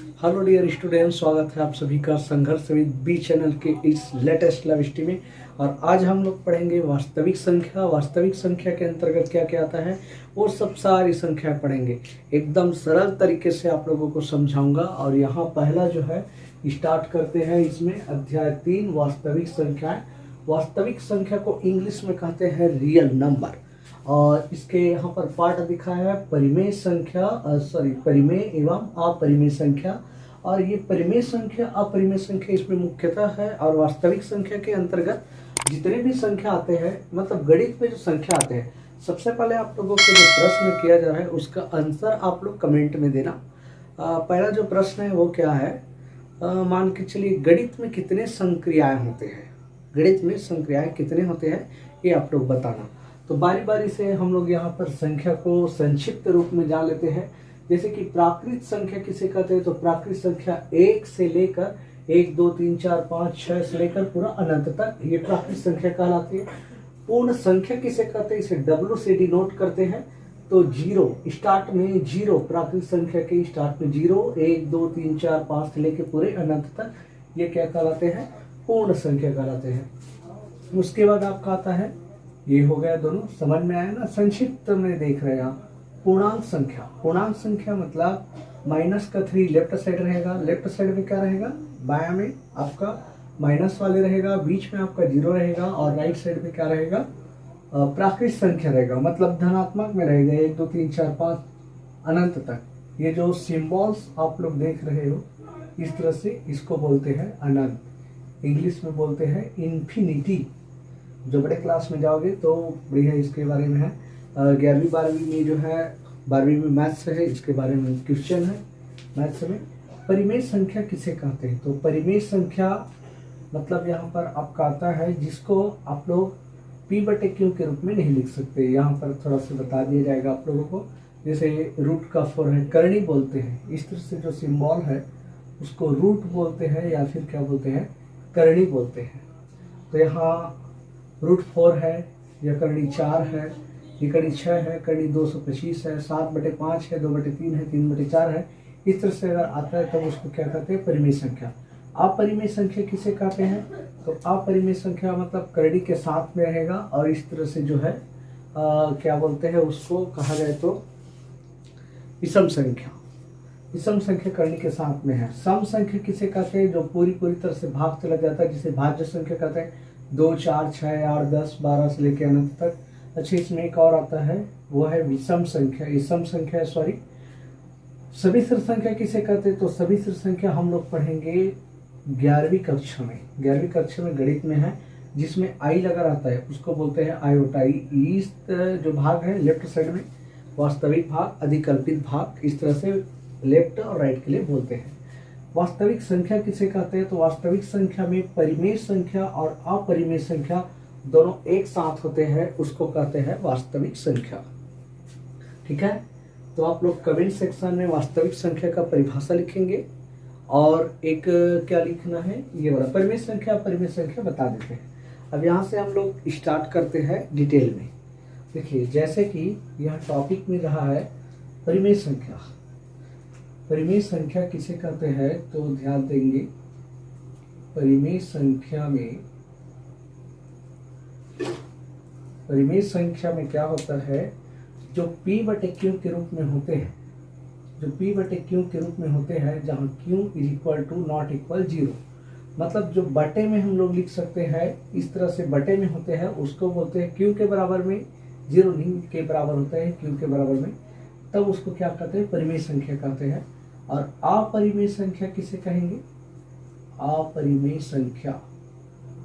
Hello dear student, स्वागत है आप सभी का संघर्ष विद बी चैनल के इस लेटेस्ट लव स्टोरी में। और आज हम लोग पढ़ेंगे वास्तविक संख्या। वास्तविक संख्या के अंतर्गत क्या क्या आता है वो सब सारी संख्या पढ़ेंगे। एकदम सरल तरीके से आप लोगों को समझाऊंगा। और यहाँ पहला जो है स्टार्ट करते हैं। इसमें अध्याय 3 वास्तविक संख्याएं। वास्तविक संख्या को इंग्लिश में कहते हैं रियल नंबर। और इसके यहाँ पर पार्ट दिखा है परिमेय संख्या, परिमेय एवं अपरिमेय संख्या। और ये परिमेय संख्या अपरिमेय संख्या इसमें मुख्यतः है। और वास्तविक संख्या के अंतर्गत जितने भी संख्या आते हैं, मतलब गणित में जो संख्या आते हैं, सबसे पहले आप लोगों को जो प्रश्न किया जा रहा है उसका आंसर आप लोग कमेंट में देना। पहला जो प्रश्न है वो क्या है, मान के चलिए गणित में कितने संक्रियाएं होते हैं। गणित में संक्रियाएं कितने होते हैं ये आप लोग बताना। तो बारी बारी से हम लोग यहाँ पर संख्या को संक्षिप्त रूप में जान लेते हैं। जैसे कि प्राकृत संख्या किसे कहते हैं, तो प्राकृत संख्या 1 से लेकर 1 2 3 4 5 6 से लेकर पूरा अनंत तक ये प्राकृत संख्या कहलाती है। पूर्ण संख्या किसे कहते हैं, इसे W से डिनोट करते हैं। तो जीरो स्टार्ट में, जीरो प्राकृत संख्या के स्टार्ट में 0 1 2 3 4 5 से लेकर पूरे अनंत तक ये क्या कहलाते हैं, पूर्ण संख्या कहलाते हैं। उसके बाद आपका आता है, ये हो गया दोनों, समझ में आया ना। संक्षिप्त में देख रहे हैं आप पूर्णांक संख्या। पूर्णांक संख्या मतलब माइनस का 3 लेफ्ट साइड रहेगा। लेफ्ट साइड में क्या रहेगा, बाया में आपका माइनस वाले रहेगा, बीच में आपका 0 रहेगा और राइट साइड में क्या रहेगा, प्राकृत संख्या रहेगा, मतलब धनात्मक में रहेगा 1 2 3 4 5 अनंत तक। ये जो सिंबल्स आप लोग देख रहे हो इस तरह से, इसको बोलते हैं अनंत। इंग्लिश में बोलते हैं इन्फिनिटी। जो बड़े क्लास में जाओगे तो बढ़िया इसके बारे में है। 11वीं 12वीं में जो है, 12वीं में मैथ्स है, इसके बारे में क्वेश्चन है मैथ्स में। परिमेय संख्या किसे कहते हैं, तो परिमेय संख्या मतलब यहाँ पर आपका आता है जिसको आप लोग P/Q के रूप में नहीं लिख सकते। यहाँ पर थोड़ा सा बता दिया जाएगा आप लोगों को। जैसे रूट का 4 है, करणी बोलते हैं। इस तरह से जो सिम्बॉल है उसको रूट बोलते हैं या फिर क्या बोलते हैं, करणी बोलते हैं। तो यहाँ √4 है, या करणी 4 है, ये करणी 6 है, करणी 225 है, 7/5 है, 2/3 है, 3/4 है। इस तरह से अगर आता है तो उसको क्या कहते हैं, परिमेय संख्या। अपरिमेय संख्या किसे कहते हैं, तो अपरिमेय संख्या मतलब करणी के साथ में रहेगा और इस तरह से जो है क्या बोलते हैं उसको, कहा जाए तो विषम संख्या। विषम संख्या करणी के साथ में है। सम संख्या किसे कहते हैं, जो पूरी तरह से भाग चला जाता है, जिसे भाज्य संख्या कहते हैं। 2 4 6 8 10 12 से लेकर अनंत तक। अच्छा, इसमें एक और आता है, वो है विषम संख्या। विषम संख्या सविस्तर संख्या किसे कहते हैं, तो सविस्तर संख्या हम लोग पढ़ेंगे 11वीं कक्षा में। 11वीं कक्षा में गणित में है, जिसमें आई लगा रहता है, उसको बोलते हैं आयोटा। इस जो भाग है लेफ्ट साइड में, वास्तविक भाग, अधिकल्पित भाग, इस तरह से लेफ्ट और राइट के लिए बोलते हैं। वास्तविक संख्या किसे कहते हैं, तो वास्तविक संख्या में परिमेय संख्या और अपरिमेय संख्या दोनों एक साथ होते हैं, उसको कहते हैं वास्तविक संख्या। ठीक है, तो आप लोग कमेंट सेक्शन में वास्तविक संख्या का परिभाषा लिखेंगे और एक क्या लिखना है, ये वाला परिमेय संख्या अपरिमेय संख्या बता देते हैं। अब यहाँ से हम लोग स्टार्ट करते हैं डिटेल में। देखिए, जैसे कि यह टॉपिक में रहा है परिमेय संख्या। परिमेय संख्या किसे कहते हैं, तो ध्यान देंगे परिमेय संख्या में क्या होता है, जो P/Q के रूप में होते हैं, जो P/Q के रूप में होते हैं, जहाँ Q = 0, मतलब जो बटे में हम लोग लिख सकते हैं, इस तरह से बटे में होते हैं, उसको बोलते हैं Q के बराबर में, 0 नहीं के बराबर होता है Q के बराबर में, तब उसको क्या कहते हैं, परिमेय संख्या कहते हैं। और अपरिमेय संख्या किसे कहेंगे, अपरिमेय संख्या।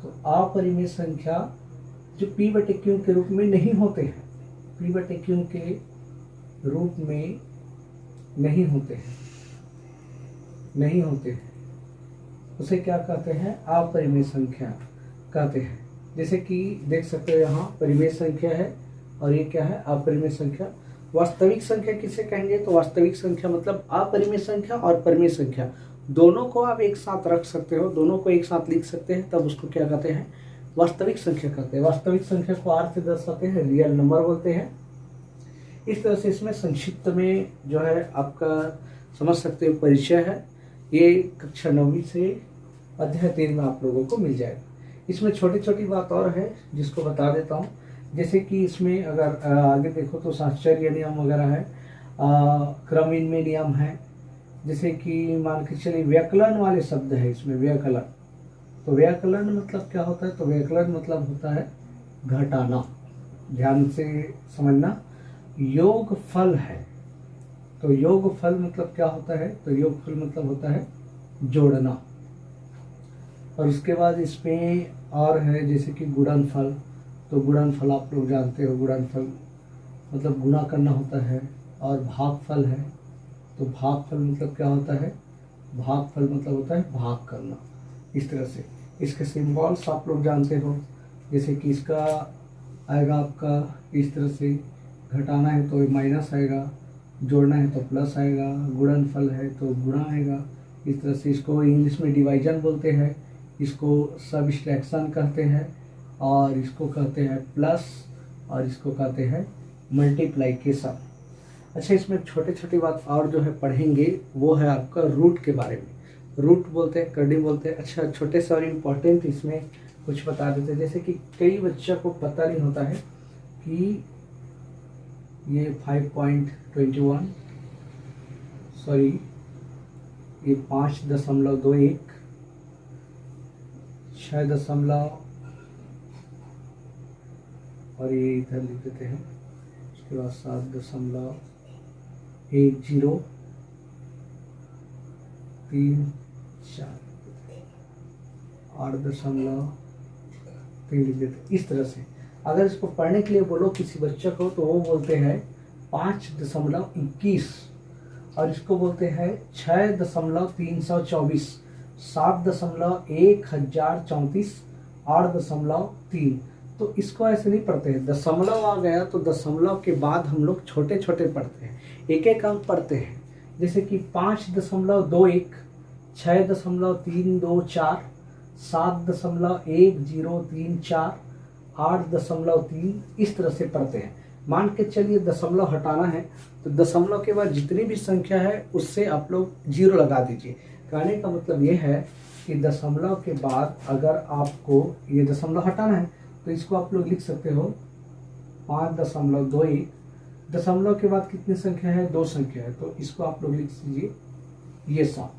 तो अपरिमेय संख्या जो P/Q के रूप में नहीं होते हैं, P/Q के रूप में नहीं होते हैं, उसे क्या कहते हैं, अपरिमेय संख्या कहते हैं। जैसे कि देख सकते हो यहाँ परिमेय संख्या है और ये क्या है, अपरिमेय संख्या। वास्तविक संख्या किसे कहेंगे, तो वास्तविक संख्या मतलब अपरिमेय संख्या और परिमेय संख्या दोनों को आप एक साथ रख सकते हो, दोनों को एक साथ लिख सकते हैं, तब उसको क्या कहते हैं, वास्तविक संख्या कहते हैं। वास्तविक संख्या को R से दर्शाते हैं, रियल नंबर बोलते हैं। इस तरह से इसमें संक्षिप्त में जो है आपका समझ सकते हो परिचय है। ये कक्षा 9वीं से अध्याय 3 में आप लोगों को मिल जाएगा। इसमें छोटी छोटी बात और है जिसको बता देता हूँ। जैसे कि इसमें अगर आगे देखो तो साहचर्य नियम वगैरह है, क्रमिन में नियम है। जैसे कि मान के चलिए व्याकरण वाले शब्द है इसमें, व्याकरण। तो व्याकरण मतलब क्या होता है? तो व्याकरण मतलब होता है घटाना। ध्यान से समझना, योग फल है। तो योग फल मतलब क्या होता है? तो योग फल मतलब होता है जोड़ना। और उसके बाद इसमें और है जैसे कि गुणनफल। तो गुणनफल आप लोग जानते हो, गुणनफल मतलब गुणा करना होता है। और भागफल है। तो भागफल मतलब क्या होता है? भागफल मतलब होता है भाग करना। इस तरह से इसके सिंबल्स आप लोग जानते हो। जैसे कि इसका आएगा आपका इस तरह से, घटाना है तो माइनस आएगा, जोड़ना है तो प्लस आएगा, गुणनफल है तो गुणा आएगा। इस तरह से इसको इंग्लिश में डिवाइजन बोलते हैं, इसको सब्सट्रैक्शन कहते हैं, और इसको कहते हैं प्लस, और इसको कहते हैं मल्टीप्लिकेशन। अच्छा, इसमें छोटे छोटी बात और जो है पढ़ेंगे वो है आपका रूट के बारे में। रूट बोलते हैं, करडी बोलते हैं। अच्छा, छोटे से और इम्पोर्टेंट इसमें कुछ बता देते हैं। जैसे कि कई बच्चों को पता नहीं होता है कि ये 5.21 सॉरी ये 5.21, 6 और ये इधर लिख देते हैं। उसके बाद 7.10, 3, 4, 8.3 लिख देते। इस तरह से अगर इसको पढ़ने के लिए बोलो किसी बच्चे को तो वो बोलते हैं 5.21, और इसको बोलते हैं 6.324, 7.1034, 8.3। तो इसको ऐसे नहीं पढ़ते हैं। दशमलव आ गया तो दशमलव के बाद हम लोग छोटे छोटे पढ़ते हैं, एक एक अंक पढ़ते हैं। जैसे कि 5.21, 6.324, 7.1034, 8.3, इस तरह से पढ़ते हैं। मान के चलिए दशमलव हटाना है तो दशमलव के बाद जितनी भी संख्या है उससे आप लोग 0 लगा दीजिए। कहने का मतलब ये है कि दशमलव के बाद अगर आपको ये दशमलव हटाना है तो इसको आप लोग लिख सकते हो 5.21। दशमलव के बाद कितनी संख्या है? 2 संख्या है, तो इसको आप लोग लिख दीजिए ये 100।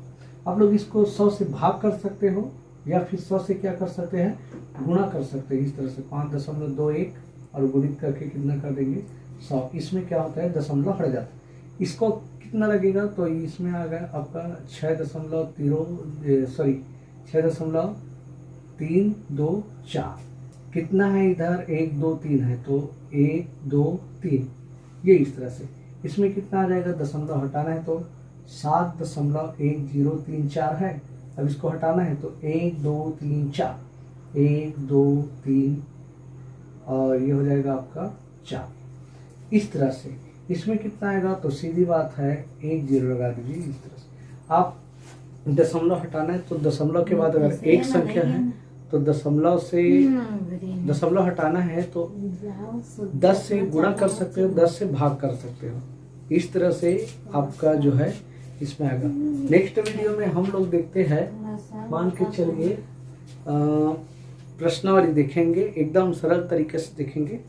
आप लोग इसको 100 से भाग कर सकते हो या फिर 100 से क्या कर सकते हैं? गुणा कर सकते हैं। इस तरह से 5.21 और गुणित करके कितना कर देंगे? 100। इसमें क्या होता है? दशमलव हट जाता है। इसको कितना लगेगा? तो इसमें आ गया आपका 6.324। कितना है इधर? 1 2 3 है, तो 1 2 3, ये इस तरह से। इसमें कितना आ जाएगा? दशमलव हटाना है तो 7.1034 है। अब इसको हटाना है तो 1 2 3 4, 1 2 3 और ये हो जाएगा आपका 4। इस तरह से इसमें कितना आएगा? तो सीधी बात है 1 0 लगा दीजिए। इस तरह से आप दशमलव हटाना है तो दशमलव के बाद अगर एक संख्या है तो दशमलव से दशमलव हटाना है तो 10 से गुणा कर सकते हो, 10 से भाग कर सकते हो। इस तरह से आपका जो है इसमें आएगा। नेक्स्ट वीडियो में हम लोग देखते हैं, मान के चलिए प्रश्नावली देखेंगे, एकदम सरल तरीके से देखेंगे।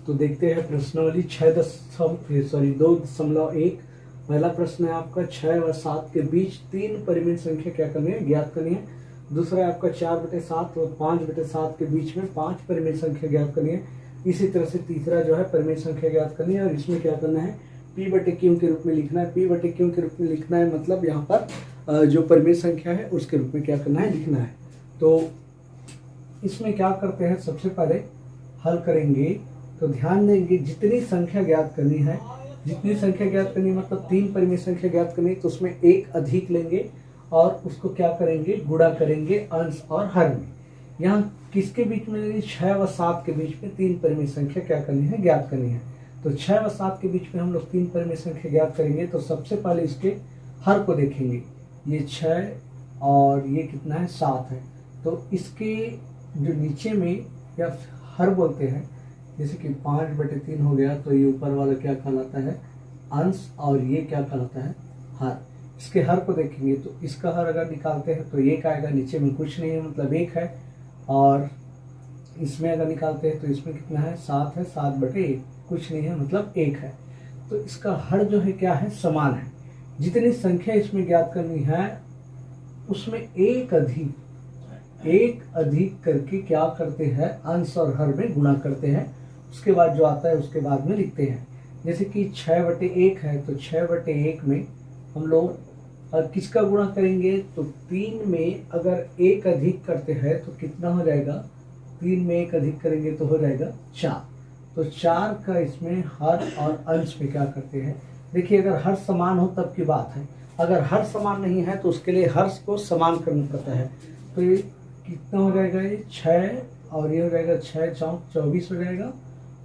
तो देखते हैं प्रश्नावली 2.1। पहला प्रश्न है आपका 6 और 7 के बीच 3 परिमित संख्या क्या करनी है? ज्ञात करनी है। दूसरा है आपका 4/7 और 5/7 के बीच में 5 परिमित संख्या ज्ञात करनी है। इसी तरह से तीसरा जो है परिमित संख्या ज्ञात करनी है और इसमें क्या करना है? P/Q के रूप में लिखना है। P/Q के रूप में लिखना है मतलब यहाँ पर जो परिमित संख्या है उसके रूप में क्या करना है? लिखना है। तो इसमें क्या करते हैं? सबसे पहले हल करेंगे तो ध्यान देंगे जितनी संख्या ज्ञात करनी है, जितनी संख्या ज्ञात करनी है मतलब 3 परिमित संख्या ज्ञात करनी है तो उसमें एक अधिक लेंगे और उसको क्या करेंगे? गुणा करेंगे अंश और हर में। यहाँ किसके बीच में लेंगे? 6 व 7 के बीच में 3 परिमित संख्या क्या करनी है? ज्ञात करनी है। तो 6 व 7 के बीच में हम लोग 3 परिमित संख्या ज्ञात करेंगे तो सबसे पहले इसके हर को देखेंगे। ये 6 और ये कितना है? 7 है। तो इसके जो नीचे में या हर बोलते हैं, जैसे कि 5/3 हो गया, तो ये ऊपर वाला क्या कहलाता है, अंश, और ये क्या कहलाता है, हर। इसके हर को देखेंगे तो इसका हर अगर निकालते हैं तो 1 आएगा, नीचे में कुछ नहीं है मतलब 1 है, और इसमें अगर निकालते हैं तो इसमें कितना है, 7 है, 7/1, कुछ नहीं है मतलब 1 है। तो इसका हर जो है क्या है, समान है। जितनी संख्या इसमें ज्ञात करनी है उसमें एक अधिक करके क्या करते हैं, अंश और हर में गुणा करते हैं, उसके बाद जो आता है उसके बाद में लिखते हैं। जैसे कि 6/1 है, तो 6/1 में हम लोग किसका गुणा करेंगे, तो 3 में अगर 1 अधिक करते हैं तो कितना हो जाएगा, 3 में 1 अधिक करेंगे तो हो जाएगा 4। तो 4 का इसमें हर और अंश में क्या करते हैं, देखिए अगर हर समान हो तब की बात है, अगर हर समान नहीं है तो उसके लिए हर को समान करना पड़ता है। तो ये कितना हो जाएगा, ये 6, और ये हो जाएगा 6 चौक 24 हो जाएगा,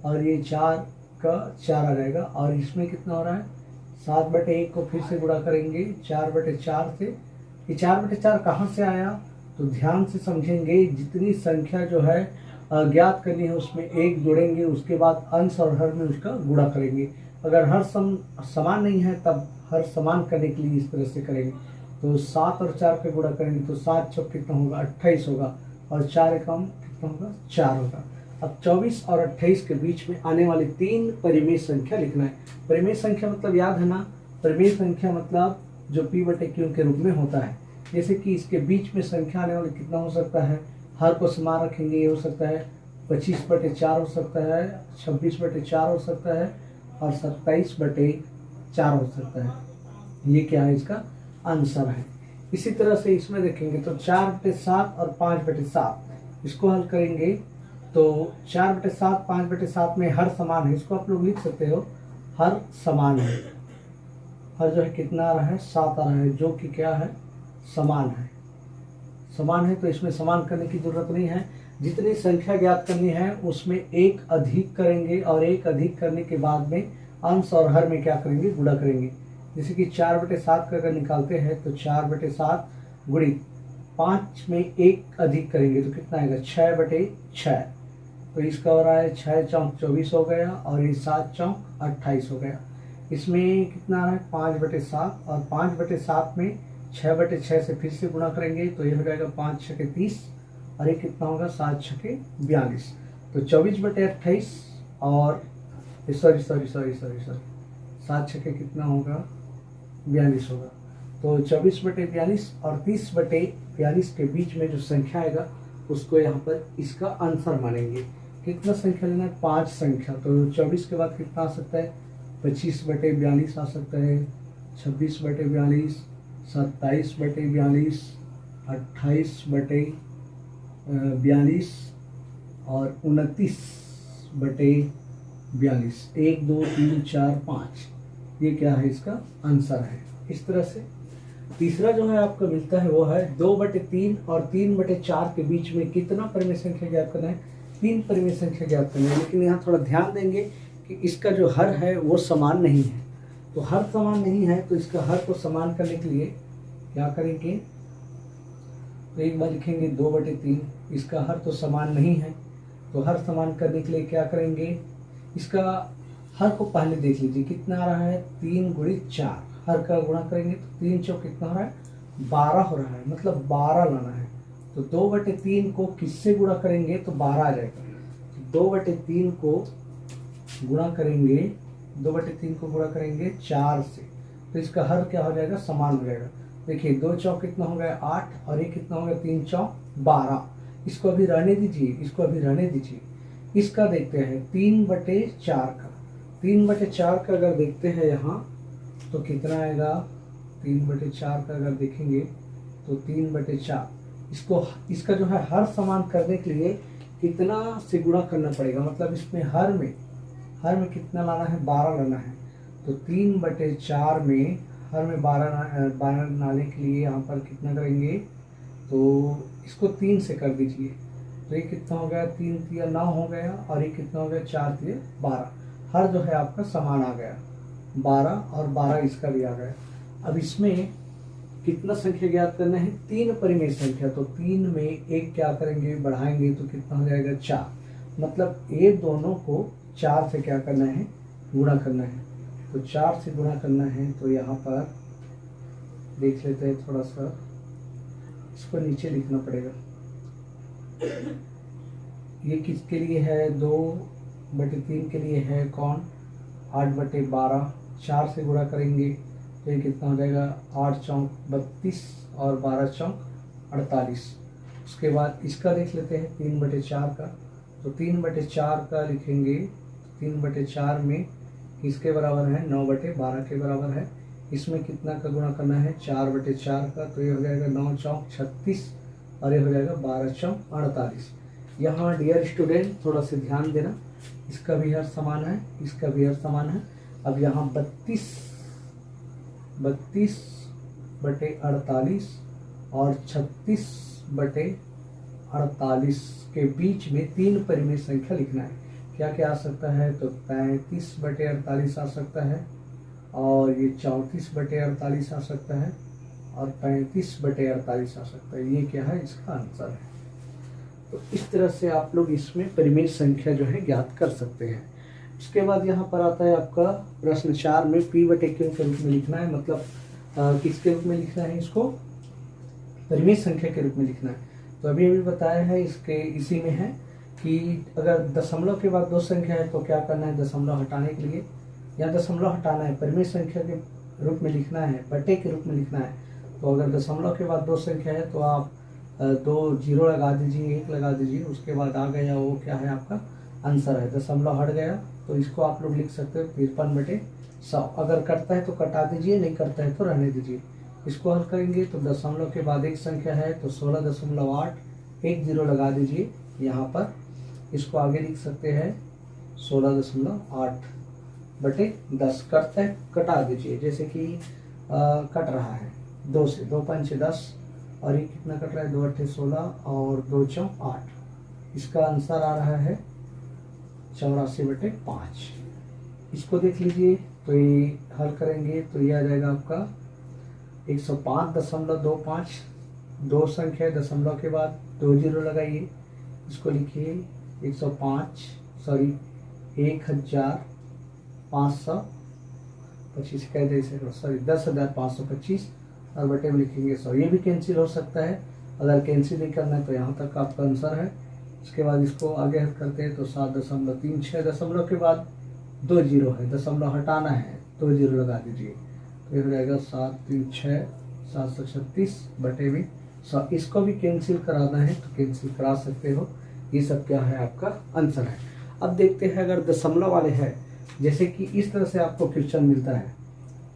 और ये 4 का 4 आ जाएगा, और इसमें कितना हो रहा है, 7/1 को फिर से गुणा करेंगे 4/4 से। ये 4/4 कहाँ से आया, तो ध्यान से समझेंगे, जितनी संख्या जो है ज्ञात करनी है उसमें 1 जोड़ेंगे, उसके बाद अंश और हर में उसका गुणा करेंगे। अगर हर समान नहीं है तब हर समान करने के लिए इस तरह से करेंगे। तो 7 और 4 का गुणा करेंगे तो 7 चौक कितना होगा, 28 होगा, और 4 एकम कितना होगा, 4 होगा। अब 24 और 28 के बीच में आने वाली 3 परिमेय संख्या लिखना है। परिमेय संख्या मतलब याद है ना, परिमेय संख्या मतलब जो P/Q के रूप में होता है। जैसे कि इसके बीच में संख्या आने वाली कितना हो सकता है, हर को समान रखेंगे, ये हो सकता है 25/4 हो सकता है, 26/4 हो सकता है, और 27/4 हो सकता है। ये क्या है, इसका आंसर है। इसी तरह से इसमें देखेंगे तो 4/7 और 5/7 इसको हल करेंगे तो 4/7 5/7 में हर समान है, इसको आप लोग लिख सकते हो, हर समान है। हर जो है कितना आ रहा है, 7 आ रहा है, जो कि क्या है, समान है। समान है तो इसमें समान करने की जरूरत नहीं है। जितनी संख्या ज्ञात करनी है उसमें 1 अधिक करेंगे, और 1 अधिक करने के बाद में अंश और हर में क्या करेंगे, गुणा करेंगे। जैसे कि 4/7 का अगर निकालते हैं तो 4/7 गुणित 5 में 1 अधिक करेंगे तो कितना आएगा, 6/6। तो इसका हो रहा है 6 चौक 24 हो गया, और ये 7 चौक 28 हो गया। इसमें कितना आ रहा है, 5/7, और 5/7 में 6/6 से फिर से गुणा करेंगे तो ये हो जाएगा 5 6 30, और ये कितना होगा, 7 6 42। तो 24/28 और सॉरी 7 6 कितना होगा, 42 होगा। तो 24/42 और 30/42 के बीच में जो संख्या आएगा उसको यहाँ पर इसका आंसर मानेंगे। कितना संख्या लेना है, 5 संख्या। तो 24 के बाद कितना आ सकता है, 25/42 आ सकता है, 26/42, 27/42, 28/42 और 29/42। 1 2 3 4 5, ये क्या है, इसका आंसर है। इस तरह से तीसरा जो है आपका मिलता है वो है 2/3 और 3/4 के बीच में कितना परिमेय संख्या ज्ञात करना है, 3 परिमेय संख्या ज्ञात करना है। लेकिन यहाँ थोड़ा ध्यान देंगे कि इसका जो हर है वो समान नहीं है। तो हर समान नहीं है तो इसका हर को समान करने के लिए क्या करेंगे, तो एक बार लिखेंगे 2/3, इसका हर तो समान नहीं है, तो हर समान करने के लिए क्या करेंगे, इसका हर को पहले देख लीजिए कितना आ रहा है, 3 गुणित 4, हर का गुणा करेंगे तो 3 चौक कितना हो रहा है, 12 हो रहा है, मतलब 12 लाना है। तो 2/3 को किससे गुणा करेंगे तो 12 आ जाएगा। 2/3 को गुणा करेंगे, 2/3 को गुणा करेंगे 4 से, तो इसका हर क्या हो जाएगा, समान हो जाएगा। देखिए 2 चौक कितना हो गया 8, और ये कितना हो गया 3 चौक 12। इसको अभी रहने दीजिए, इसको अभी रहने दीजिए। इसका देखते हैं 3/4 का, 3/4 का अगर देखते हैं यहाँ तो कितना आएगा, 3/4 का अगर देखेंगे तो 3/4, इसको इसका जो है हर समान करने के लिए कितना से गुणा करना पड़ेगा, मतलब इसमें हर में कितना लाना है, 12 लाना है। तो 3/4 में हर में 12 लाने के लिए यहाँ पर कितना करेंगे, तो इसको 3 से कर दीजिए, तो ये कितना हो गया, 3 3 9 हो गया, और ये कितना हो गया, 4 3 12। हर जो है आपका समान आ गया, 12 और 12 इसका भी आ गया। अब इसमें कितना संख्या ज्ञात करना है, 3 परिमेय संख्या। तो 3 में 1 क्या करेंगे, बढ़ाएंगे तो कितना हो जाएगा, 4, मतलब ये दोनों को 4 से क्या करना है, गुणा करना है। तो 4 से गुणा करना है, तो यहाँ पर देख लेते हैं थोड़ा सा, इसको नीचे लिखना पड़ेगा। ये किसके लिए है, 2/3 के लिए है, कौन, 8/12। 4 से गुणा करेंगे तो ये कितना हो जाएगा, 8 चौक 32 और 12 चौक 48। उसके बाद इसका देख लेते हैं 3/4 का। तो 3/4 का लिखेंगे, 3/4 में किसके बराबर है, 9/12 के बराबर है। इसमें कितना का गुणा करना है, 4/4 का। तो ये हो जाएगा 9 चौक 36 और ये हो जाएगा 12 चौक 48। यहाँ डियर स्टूडेंट थोड़ा सा ध्यान देना, इसका भी हर समान है, इसका भी हर समान है। अब यहाँ 32/48 और 36/48 के बीच में 3 परिमेय संख्या लिखना है। क्या क्या आ सकता है, तो 35/48 आ सकता है, और ये 34/48 आ सकता है, और 35/48 आ सकता है। ये क्या है, इसका आंसर है। तो इस तरह से आप लोग इसमें परिमेय संख्या जो है ज्ञात कर सकते हैं। उसके बाद यहाँ पर आता है आपका प्रश्न 4 में P/Q के रूप में लिखना है। मतलब किसके रूप में लिखना है, इसको परिमेय संख्या के रूप में लिखना है। तो अभी बताया है, इसके इसी में है कि अगर दशमलव के बाद 2 संख्या है तो क्या करना है, दशमलव हटाने के लिए, या दशमलव हटाना है, परिमेय संख्या के रूप में लिखना है, बटे के रूप में लिखना है। तो अगर दशमलव के बाद 2 संख्या है तो आप 2 जीरो लगा दीजिए, 1 लगा दीजिए, उसके बाद आ गया वो क्या है, आपका आंसर है। दशमलव हट गया तो इसको आप लोग लिख सकते हो 53/100। अगर करता है तो कटा दीजिए, नहीं करता है तो रहने दीजिए। इसको हल करेंगे तो दशमलव के बाद 1 संख्या है तो 16.8, 1 जीरो लगा दीजिए यहाँ पर। इसको आगे लिख सकते हैं 16.8/10। करता है कटा दीजिए, जैसे कि कट रहा है 2 से, 2 पंचे 10 और ये कितना कट रहा है, 2 अट्ठे 16 और 2 चौक 8। इसका आंसर आ रहा है 84/5। इसको देख लीजिए, तो ये हल करेंगे तो ये आ जाएगा आपका 105.25। 2 संख्या है, दशमलव के बाद 2 जीरो लगाइए, इसको लिखिए 1525 कह दे, 10,525 और बटे में लिखेंगे 100। ये भी कैंसिल हो सकता है, अगर कैंसिल नहीं करना है तो यहाँ तक आपका आंसर है। इसके बाद इसको आगे हल करते हैं तो 7.36। दशमलव के बाद 2 जीरो है, दशमलव हटाना है, 2 जीरो लगा दीजिए, तो ये हो जाएगा 7×3=6, 736 बटे में 100। इसको भी कैंसिल कराना है तो कैंसिल करा सकते हो। ये सब क्या है, आपका आंसर है। अब देखते हैं अगर दशमलव वाले हैं, जैसे कि इस तरह से आपको क्वेश्चन मिलता है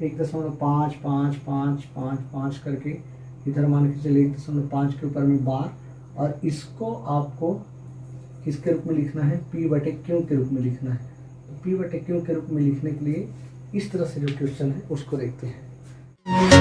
1.55555 करके, इधर मान के चलिए 1.5 के ऊपर में बार, और इसको आपको किसके रूप में लिखना है, P/Q के रूप में लिखना है। तो P/Q के रूप में लिखने के लिए इस तरह से जो क्वेश्चन है उसको देखते हैं।